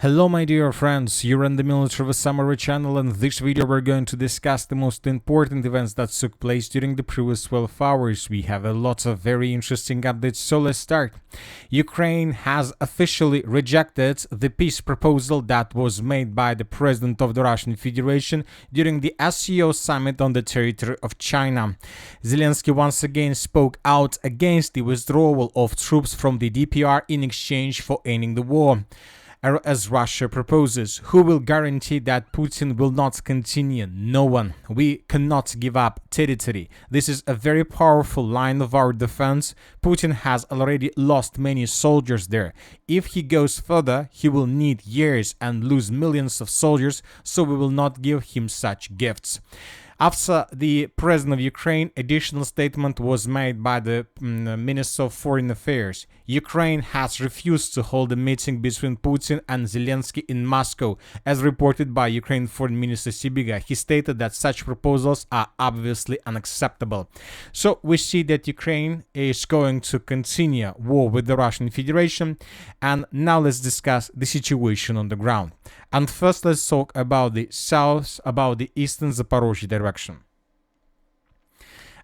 Hello my dear friends, you're in the Military Summary channel, and in this video we're going to discuss the most important events that took place during the previous 12 hours. We have a lot of very interesting updates, so let's start. Ukraine has officially rejected the peace proposal that was made by the President of the Russian Federation during the SCO summit on the territory of China. Zelensky once again spoke out against the withdrawal of troops from the DPR in exchange for ending the war. As Russia proposes, who will guarantee that Putin will not continue? No one. We cannot give up territory. This is a very powerful line of our defense. Putin has already lost many soldiers there. If he goes further, he will need years and lose millions of soldiers, so we will not give him such gifts. After the President of Ukraine, additional statement was made by the Minister of Foreign Affairs. Ukraine has refused to hold a meeting between Putin and Zelensky in Moscow, as reported by Ukraine Foreign Minister Sibiga. He stated that such proposals are obviously unacceptable. So we see that Ukraine is going to continue war with the Russian Federation, and now let's discuss the situation on the ground. And first let's talk about the south, about the eastern Zaporozhye direction.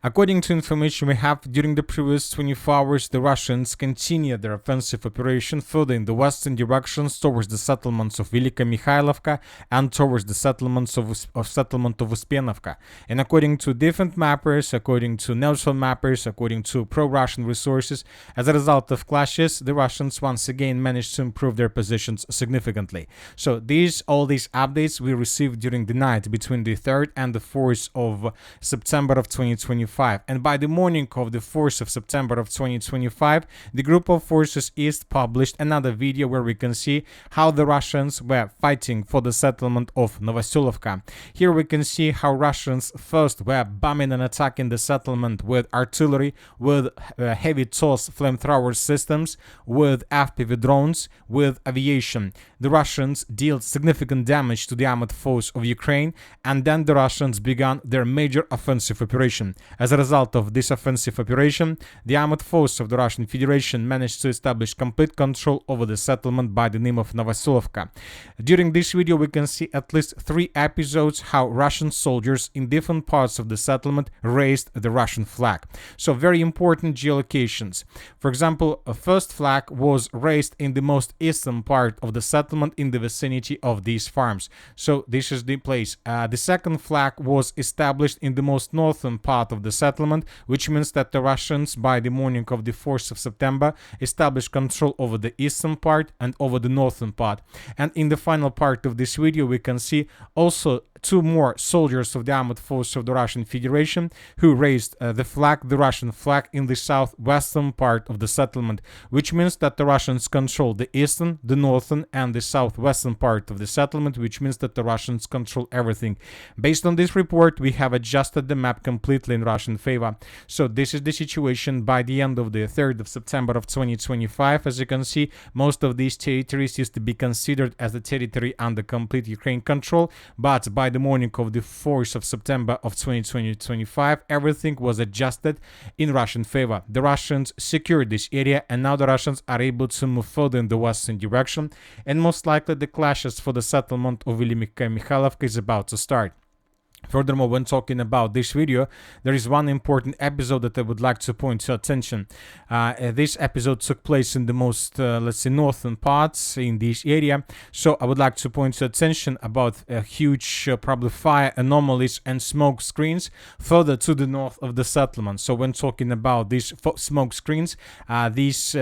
According to information we have, during the previous 24 hours, the Russians continued their offensive operation further in the western directions towards the settlements of Velika Mikhailovka and towards the settlement of Uspenovka. And according to different mappers, according to neutral mappers, according to pro-Russian resources, as a result of clashes, the Russians once again managed to improve their positions significantly. So all these updates we received during the night between the 3rd and the 4th of September of 2025. And by the morning of the 4th of September of 2025, the Group of Forces East published another video where we can see how the Russians were fighting for the settlement of Novoselivka. Here we can see how Russians first were bombing and attacking the settlement with artillery, with heavy TOS flamethrower systems, with FPV drones, with aviation. The Russians dealt significant damage to the armored force of Ukraine, and then the Russians began their major offensive operation. As a result of this offensive operation, the armored force of the Russian Federation managed to establish complete control over the settlement by the name of Novoselivka. During this video, we can see at least 3 episodes how Russian soldiers in different parts of the settlement raised the Russian flag. So very important geolocations. For example, a first flag was raised in the most eastern part of the settlement in the vicinity of these farms. So this is the place. The second flag was established in the most northern part of the settlement, which means that the Russians by the morning of the 4th of September established control over the eastern part and over the northern part. And in the final part of this video we can see also 2 more soldiers of the armored force of the Russian Federation who raised the Russian flag in the southwestern part of the settlement, which means that the Russians control the eastern, the northern and the southwestern part of the settlement, which means that the Russians control everything. Based on this report, we have adjusted the map completely in Russian favor. So this is the situation by the end of the 3rd of September of 2025. As you can see, most of these territories used to be considered as the territory under complete Ukraine control, but by the morning of the 4th of September of 2025, everything was adjusted in Russian favor. The Russians secured this area, and now the Russians are able to move further in the western direction, and most likely the clashes for the settlement of Velika Mikhailovka is about to start. Furthermore, when talking about this video, there is one important episode that I would like to point to attention. This episode took place in the most, let's say, northern parts in this area. So I would like to point to attention about huge, probably fire anomalies and smoke screens further to the north of the settlement. So when talking about these smoke screens, these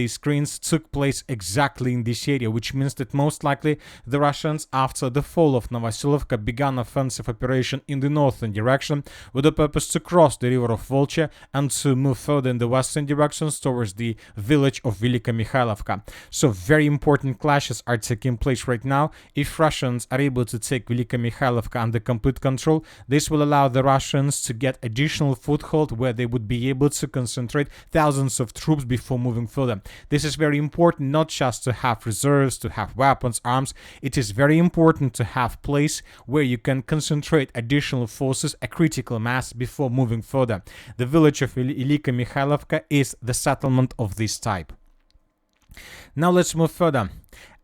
screens took place exactly in this area, which means that most likely the Russians, after the fall of Novoselivka, began offensive operation in the northern direction with the purpose to cross the river of Volcha and to move further in the western directions towards the village of Velika Mikhailovka. So very important clashes are taking place right now. If Russians are able to take Velika Mikhailovka under complete control, this will allow the Russians to get additional foothold where they would be able to concentrate thousands of troops before moving further. This is very important, not just to have reserves, to have weapons, arms. It is very important to have place where you can concentrate additional forces, a critical mass, before moving further. The village of Velika Mikhailovka is the settlement of this type. Now let's move further.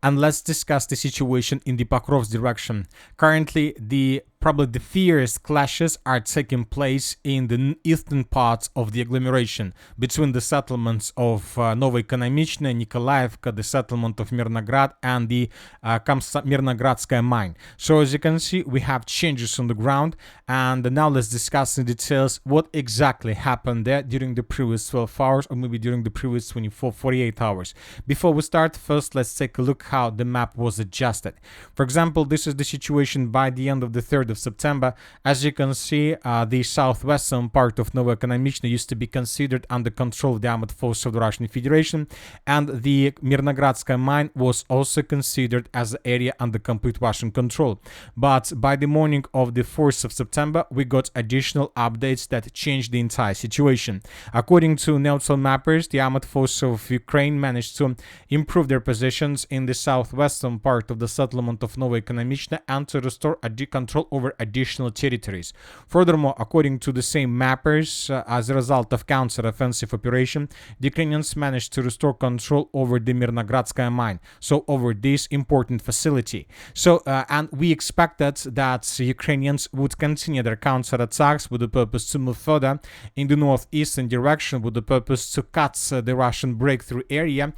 And let's discuss the situation in the Pokrovsk direction. Currently, probably the fiercest clashes are taking place in the eastern parts of the agglomeration between the settlements of Novoselivka, Nikolaevka, the settlement of Mirnograd, and the Mirnogradskaya mine. So as you can see, we have changes on the ground, and now let's discuss in details what exactly happened there during the previous 12 hours, or maybe during the previous 48 hours. Before we start, first let's take a look how the map was adjusted. For example, this is the situation by the end of the 3rd of September. As you can see, the southwestern part of Novoselivka used to be considered under control of the armed forces of the Russian Federation, and the Mirnogradskaya mine was also considered as an area under complete Russian control. But by the morning of the 4th of September, we got additional updates that changed the entire situation. According to neutral mappers, the armed forces of Ukraine managed to improve their positions in the southwestern part of the settlement of Novoselivka and to restore control over additional territories. Furthermore, according to the same mappers, as a result of counter-offensive operation, the Ukrainians managed to restore control over the Mirnogradskaya mine, so over this important facility. So, and we expected that Ukrainians would continue their counter-attacks with the purpose to move further in the northeastern direction, with the purpose to cut the Russian breakthrough area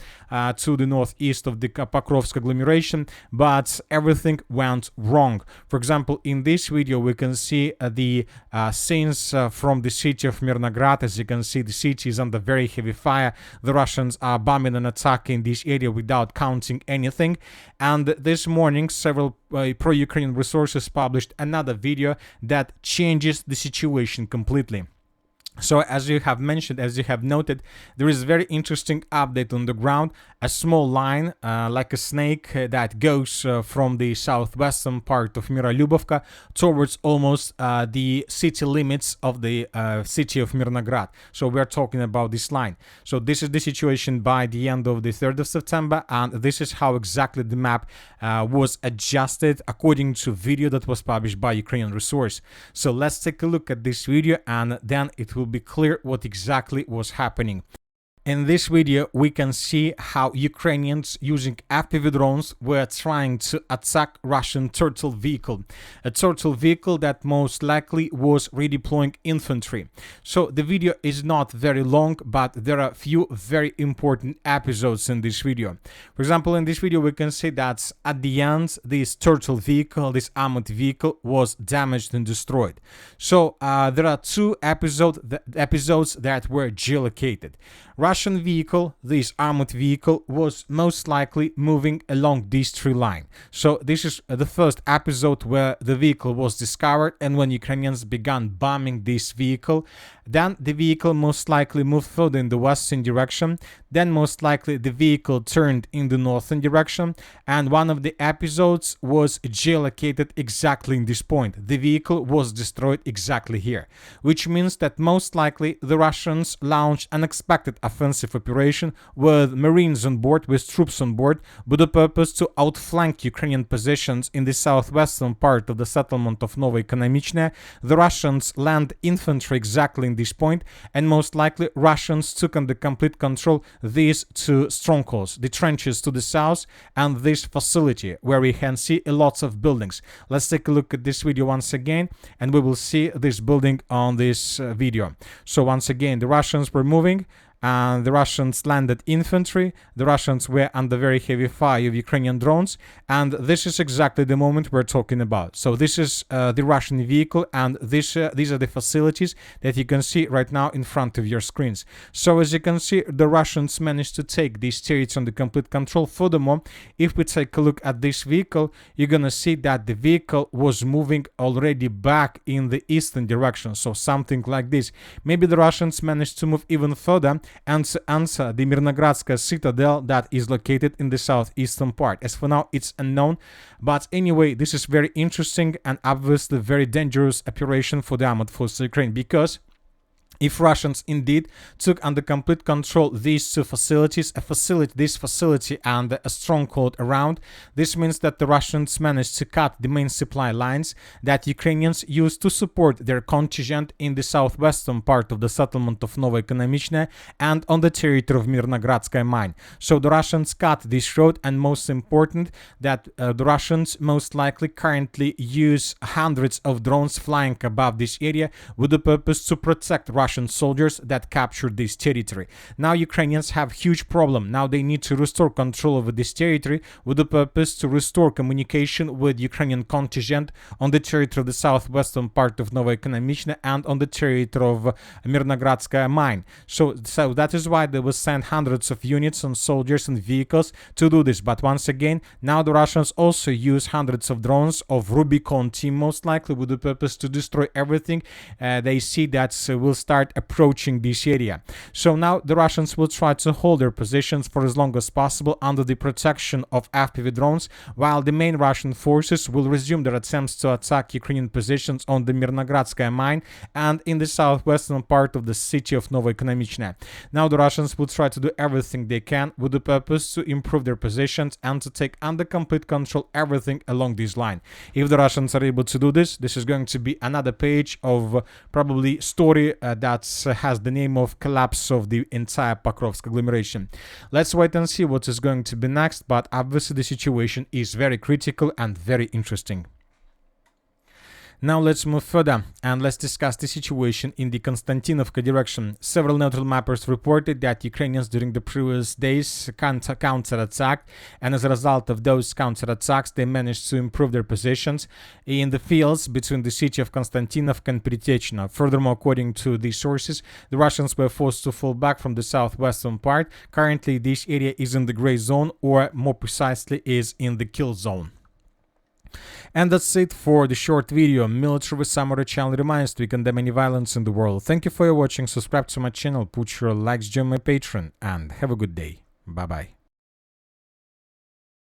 to the northeast of the Pokrovsk agglomeration, but everything went wrong. For example, in this video we can see the scenes from the city of Mirnograd. As you can see, the city is under very heavy fire. The Russians are bombing and attacking this area without counting anything. And this morning, several pro-Ukrainian resources published another video that changes the situation completely. So as you have mentioned, as you have noted, there is a very interesting update on the ground. A small line, like a snake, that goes from the southwestern part of Mirolubovka towards almost the city limits of the city of Mirnograd. So we're talking about this line. So this is the situation by the end of the 3rd of September, and this is how exactly the map was adjusted according to video that was published by Ukrainian resource. So let's take a look at this video, and then it will be clear what exactly was happening. In this video, we can see how Ukrainians using FPV drones were trying to attack Russian turtle vehicle, a turtle vehicle that most likely was redeploying infantry. So the video is not very long, but there are a few very important episodes in this video. For example, in this video, we can see that at the end, this turtle vehicle, this armored vehicle, was damaged and destroyed. So there are two episodes that were geolocated. Russian vehicle, this armored vehicle, was most likely moving along this tree line. So this is the first episode where the vehicle was discovered, and when Ukrainians began bombing this vehicle, then the vehicle most likely moved further in the western direction, then most likely the vehicle turned in the northern direction, and one of the episodes was geolocated exactly in this point. The vehicle was destroyed exactly here, which means that most likely the Russians launched unexpected offensive operation with marines on board, with troops on board, with the purpose to outflank Ukrainian positions in the southwestern part of the settlement of Novoselivka. The Russians land infantry exactly in this point, and most likely Russians took under complete control these two strongholds, the trenches to the south and this facility where we can see lots of buildings. Let's take a look at this video once again, and we will see this building on this video. So once again, the Russians were moving, and the Russians landed infantry. The Russians were under very heavy fire of Ukrainian drones, and this is exactly the moment we're talking about. So this is the Russian vehicle, and these are the facilities that you can see right now in front of your screens. So as you can see, the Russians managed to take these territories under complete control. Furthermore, if we take a look at this vehicle, you're gonna see that the vehicle was moving already back in the eastern direction, so something like this. Maybe the Russians managed to move even further and to answer the Mirnogradskaya citadel that is located in the southeastern part. As for now, it's unknown, but anyway, this is very interesting and obviously very dangerous operation for the armed forces of Ukraine, because If Russians indeed took under complete control these two facilities, this facility and a stronghold around, this means that the Russians managed to cut the main supply lines that Ukrainians used to support their contingent in the southwestern part of the settlement of Novoekonomichne and on the territory of Mirnogradskaya mine. So the Russians cut this road, and most important, that the Russians most likely currently use hundreds of drones flying above this area with the purpose to protect Russian soldiers that captured this territory. Now Ukrainians have huge problem. Now they need to restore control over this territory with the purpose to restore communication with Ukrainian contingent on the territory of the southwestern part of Novoekonomichne and on the territory of Mirnogradskaya mine. So that is why they will send hundreds of units and soldiers and vehicles to do this. But once again, now the Russians also use hundreds of drones of Rubicon team, most likely with the purpose to destroy everything they see that will start approaching this area. So now the Russians will try to hold their positions for as long as possible under the protection of FPV drones, while the main Russian forces will resume their attempts to attack Ukrainian positions on the Mirnogradskaya mine and in the southwestern part of the city of Novoekonomichne. Now the Russians will try to do everything they can with the purpose to improve their positions and to take under complete control everything along this line. If the Russians are able to do this, this is going to be another page of probably story that has the name of collapse of the entire Pokrovsk agglomeration. Let's wait and see what is going to be next, but obviously the situation is very critical and very interesting. Now let's move further and let's discuss the situation in the Constantinivka direction. Several neutral mappers reported that Ukrainians during the previous days counterattacked, and as a result of those counterattacks they managed to improve their positions in the fields between the city of Constantinivka and Pritekyno. Furthermore, according to these sources, the Russians were forced to fall back from the southwestern part. Currently this area is in the gray zone, or more precisely is in the kill zone. And that's it for the short video. Military Summary channel reminds to condemn any violence in the world. Thank you for your watching, subscribe to my channel, put your likes, join my Patreon, and have a good day. Bye bye.